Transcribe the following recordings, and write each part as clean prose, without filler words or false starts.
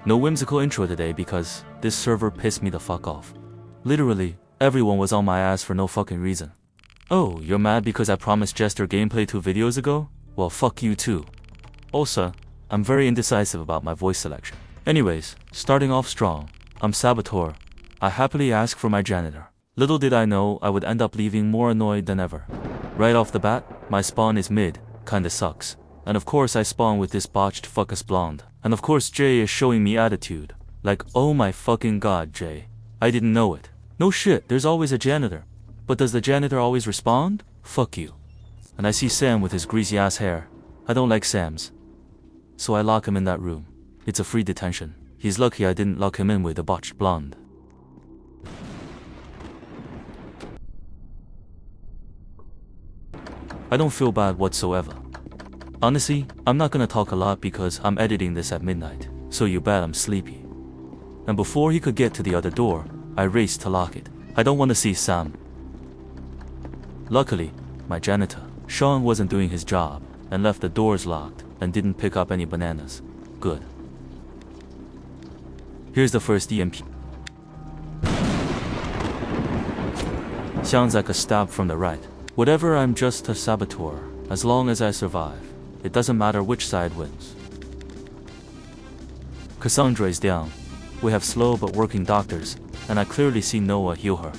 No whimsical intro today because this server pissed me the fuck off. Literally, everyone was on my ass for no fucking reason. Oh, you're mad because I promised Jester gameplay 2 videos ago? Well, fuck you too. Also, I'm very indecisive about my voice selection. Anyways, starting off strong, I'm Saboteur. I happily ask for my janitor. Little did I know I would end up leaving more annoyed than ever. Right off the bat, my spawn is mid, kinda sucks. And of course I spawn with this botched fuckus blonde. And of course Jay is showing me attitude. Like, oh my fucking god, Jay. I didn't know it. No shit, there's always a janitor. But does the janitor always respond? Fuck you. And I see Sam with his greasy ass hair. I don't like Sam's. So I lock him in that room. It's a free detention. He's lucky I didn't lock him in with a botched blonde. I don't feel bad whatsoever. Honestly, I'm not gonna talk a lot because I'm editing this at midnight, so you bet I'm sleepy. And before he could get to the other door, I raced to lock it. I don't want to see Sam. Luckily, my janitor, Sean, wasn't doing his job and left the doors locked and didn't pick up any bananas. Good. Here's the first EMP. Sounds like a stab from the right. Whatever, I'm just a saboteur. As long as I survive, it doesn't matter which side wins. Cassandra is down. We have slow but working doctors, and I clearly see Noah heal her.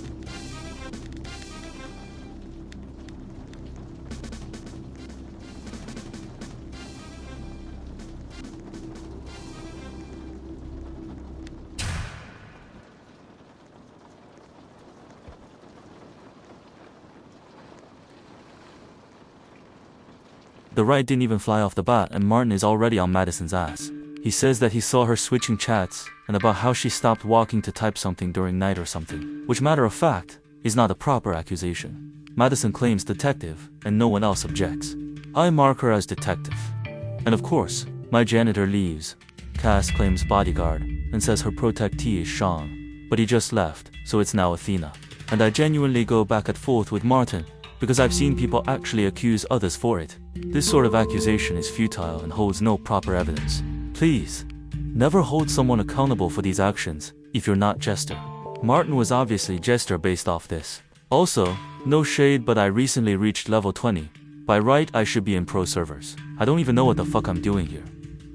The right didn't even fly off the bat and Martin is already on Madison's ass. He says that he saw her switching chats and about how she stopped walking to type something during night or something, which, matter of fact, is not a proper accusation. Madison claims detective and no one else objects. I mark her as detective. And of course, my janitor leaves. Cass claims bodyguard and says her protectee is Sean, but he just left, so it's now Athena. And I genuinely go back and forth with Martin because I've seen people actually accuse others for it. This sort of accusation is futile and holds no proper evidence. Please, never hold someone accountable for these actions if you're not Jester. Martin was obviously Jester based off this. Also, no shade, but I recently reached level 20. By right, I should be in pro servers. I don't even know what the fuck I'm doing here.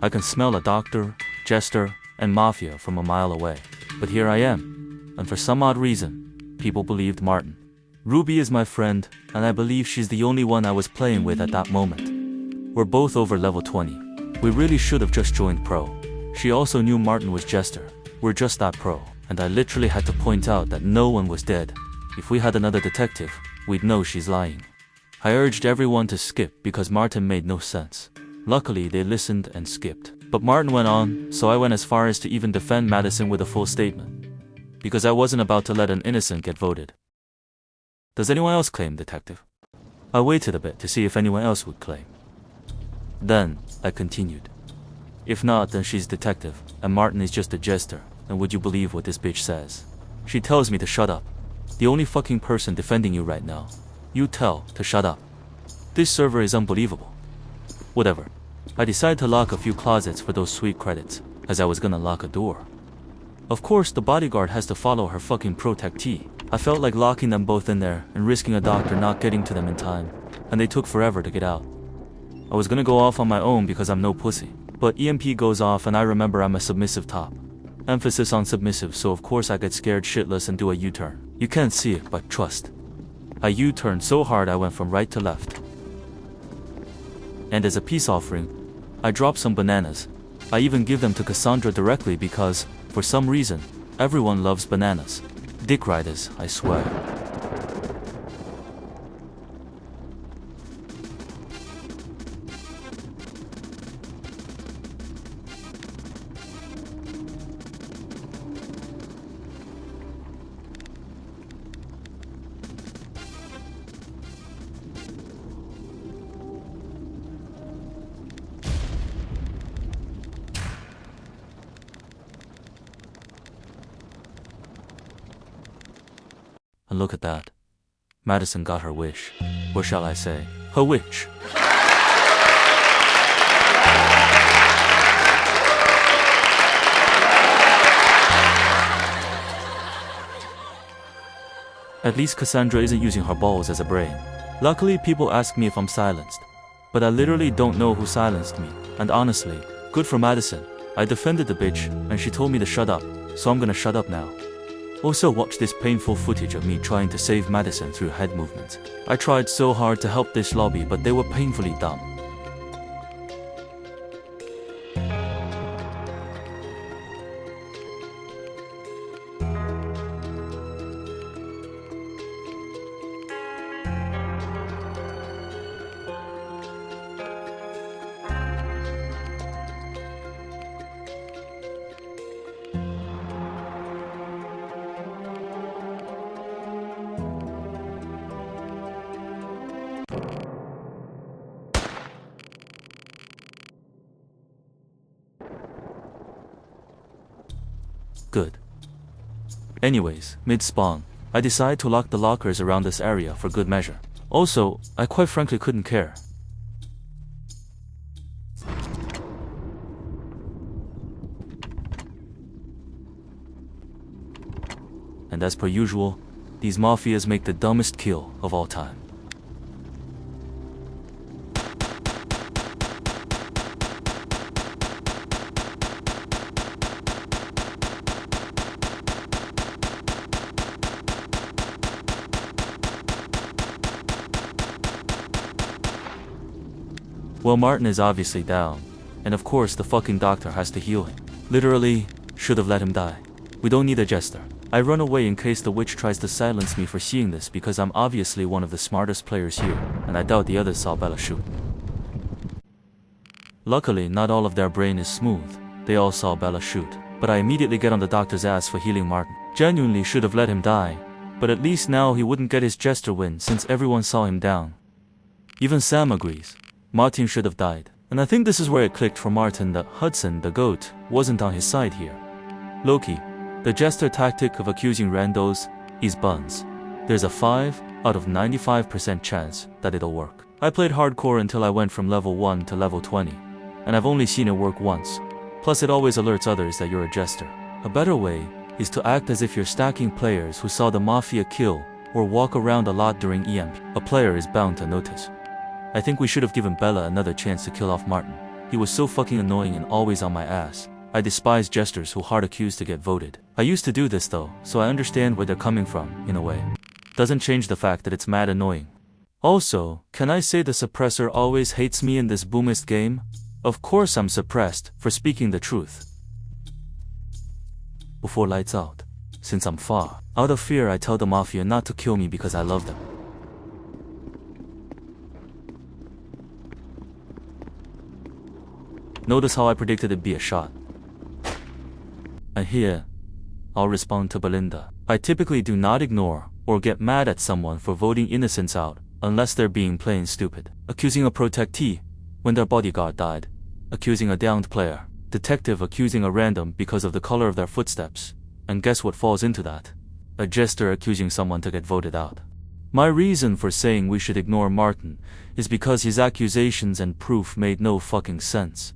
I can smell a doctor, Jester, and mafia from a mile away. But here I am. And for some odd reason, people believed Martin. Ruby is my friend, and I believe she's the only one I was playing with at that moment. We're both over level 20. We really should have just joined pro. She also knew Martin was Jester. We're just that pro. And I literally had to point out that no one was dead. If we had another detective, we'd know she's lying. I urged everyone to skip because Martin made no sense. Luckily, they listened and skipped. But Martin went on, so I went as far as to even defend Madison with a full statement. Because I wasn't about to let an innocent get voted. Does anyone else claim detective? I waited a bit to see if anyone else would claim. Then, I continued. If not, then she's detective, and Martin is just a jester, and would you believe what this bitch says? She tells me to shut up. The only fucking person defending you right now. You tell to shut up. This server is unbelievable. Whatever. I decided to lock a few closets for those sweet credits, as I was gonna lock a door. Of course, the bodyguard has to follow her fucking protectee. I felt like locking them both in there and risking a doctor not getting to them in time, and they took forever to get out. I was gonna go off on my own because I'm no pussy, but EMP goes off and I remember I'm a submissive top. Emphasis on submissive, so of course I get scared shitless and do a U-turn. You can't see it, but trust. I U-turned so hard I went from right to left. And as a peace offering, I dropped some bananas. I even give them to Cassandra directly because, for some reason, everyone loves bananas. Dick riders, I swear. And look at that. Madison got her wish. Or shall I say, her witch. At least Cassandra isn't using her balls as a brain. Luckily, people ask me if I'm silenced. But I literally don't know who silenced me. And honestly, good for Madison. I defended the bitch, and she told me to shut up, so I'm gonna shut up now. Also, watch this painful footage of me trying to save Madison through head movements. I tried so hard to help this lobby, but they were painfully dumb. Good. Anyways, mid-spawn, I decided to lock the lockers around this area for good measure. Also, I quite frankly couldn't care. And as per usual, these mafias make the dumbest kill of all time. Well, Martin is obviously down, and of course the fucking doctor has to heal him. Literally, should have let him die. We don't need a jester. I run away in case the witch tries to silence me for seeing this because I'm obviously one of the smartest players here, and I doubt the others saw Bella shoot. Luckily, not all of their brain is smooth. They all saw Bella shoot, but I immediately get on the doctor's ass for healing Martin. Genuinely should have let him die, but at least now he wouldn't get his jester win since everyone saw him down. Even Sam agrees. Martin should have died. And I think this is where it clicked for Martin that Hudson, the goat, wasn't on his side here. Loki, the jester tactic of accusing randos is buns. There's a 5 out of 95% chance that it'll work. I played hardcore until I went from level 1 to level 20, and I've only seen it work once. Plus it always alerts others that you're a jester. A better way is to act as if you're stacking players who saw the mafia kill or walk around a lot during EMP. A player is bound to notice. I think we should have given Bella another chance to kill off Martin. He was so fucking annoying and always on my ass. I despise jesters who hard accuse to get voted. I used to do this though, so I understand where they're coming from, in a way. Doesn't change the fact that it's mad annoying. Also, can I say the suppressor always hates me in this boomist game? Of course I'm suppressed for speaking the truth. Before lights out, since I'm far, out of fear I tell the mafia not to kill me because I love them. Notice how I predicted it'd be a shot. And here, I'll respond to Belinda. I typically do not ignore or get mad at someone for voting innocents out unless they're being plain stupid. Accusing a protectee when their bodyguard died. Accusing a downed player. Detective accusing a random because of the color of their footsteps. And guess what falls into that? A jester accusing someone to get voted out. My reason for saying we should ignore Martin is because his accusations and proof made no fucking sense.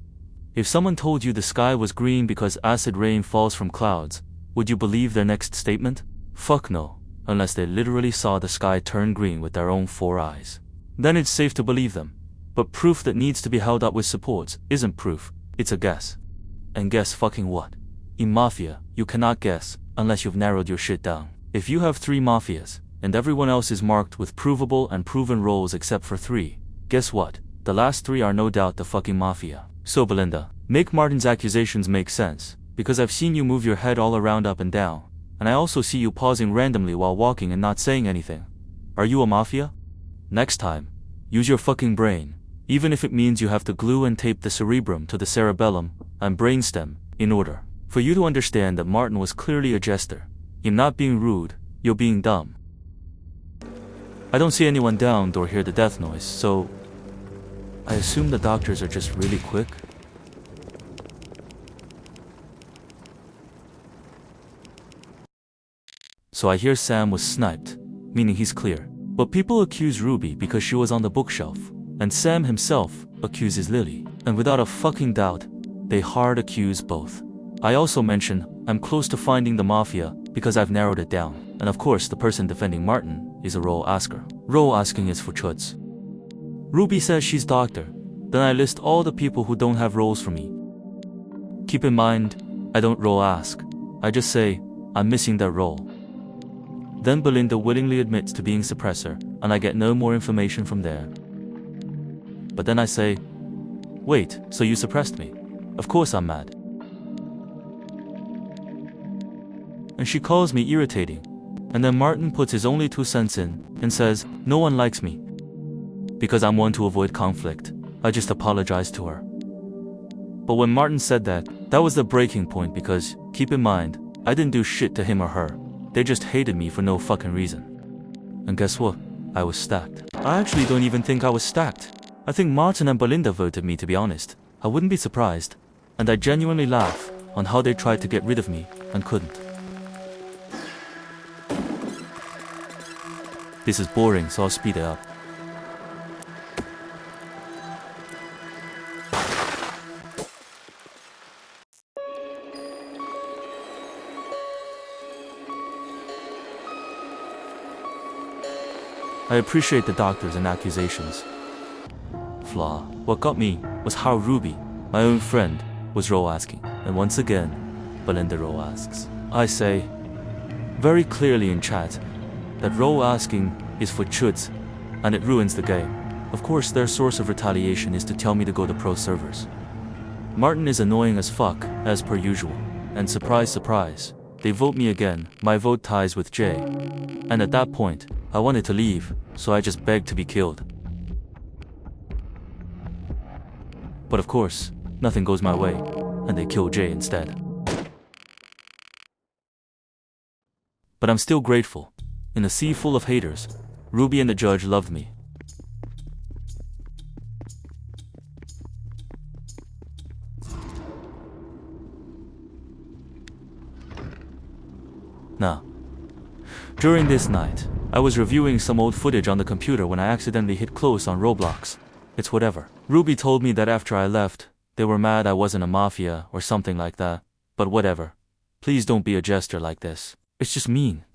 If someone told you the sky was green because acid rain falls from clouds, would you believe their next statement? Fuck no, unless they literally saw the sky turn green with their own 4 eyes. Then it's safe to believe them. But proof that needs to be held up with supports isn't proof, it's a guess. And guess fucking what? In Mafia, you cannot guess unless you've narrowed your shit down. If you have 3 Mafias, and everyone else is marked with provable and proven roles except for 3, guess what? The last 3 are no doubt the fucking Mafia. So Belinda, make Martin's accusations make sense, because I've seen you move your head all around up and down, and I also see you pausing randomly while walking and not saying anything. Are you a Mafia? Next time, use your fucking brain, even if it means you have to glue and tape the cerebrum to the cerebellum and brainstem in order for you to understand that Martin was clearly a jester. You're not being rude, you're being dumb. I don't see anyone downed or hear the death noise, so I assume the doctors are just really quick. So I hear Sam was sniped, meaning he's clear. But people accuse Ruby because she was on the bookshelf, and Sam himself accuses Lily. And without a fucking doubt, they hard accuse both. I also mention I'm close to finding the Mafia because I've narrowed it down. And of course, the person defending Martin is a role asker. Role asking is for chuds. Ruby says she's doctor. Then I list all the people who don't have roles for me. Keep in mind, I don't role ask. I just say, I'm missing that role. Then Belinda willingly admits to being suppressor, and I get no more information from there. But then I say, wait, so you suppressed me? Of course I'm mad. And she calls me irritating. And then Martin puts his only 2 cents in and says, no one likes me. Because I'm one to avoid conflict, I just apologized to her. But when Martin said that, that was the breaking point because, keep in mind, I didn't do shit to him or her. They just hated me for no fucking reason. And guess what? I was stacked. I actually don't even think I was stacked. I think Martin and Belinda voted me, to be honest. I wouldn't be surprised. And I genuinely laugh on how they tried to get rid of me and couldn't. This is boring, so I'll speed it up. I appreciate the doctors and accusations. Flaw. What got me was how Ruby, my own friend, was role asking. And once again, Belinda role asks. I say, very clearly in chat, that role asking is for chuds, and it ruins the game. Of course, their source of retaliation is to tell me to go to pro servers. Martin is annoying as fuck, as per usual. And surprise, surprise, they vote me again. My vote ties with Jay. And at that point, I wanted to leave, so I just begged to be killed. But of course, nothing goes my way, and they kill Jay instead. But I'm still grateful. In a sea full of haters, Ruby and the judge loved me. Now, during this night, I was reviewing some old footage on the computer when I accidentally hit close on Roblox. It's whatever. Ruby told me that after I left, they were mad I wasn't a mafia or something like that, but whatever. Please don't be a jester like this. It's just mean.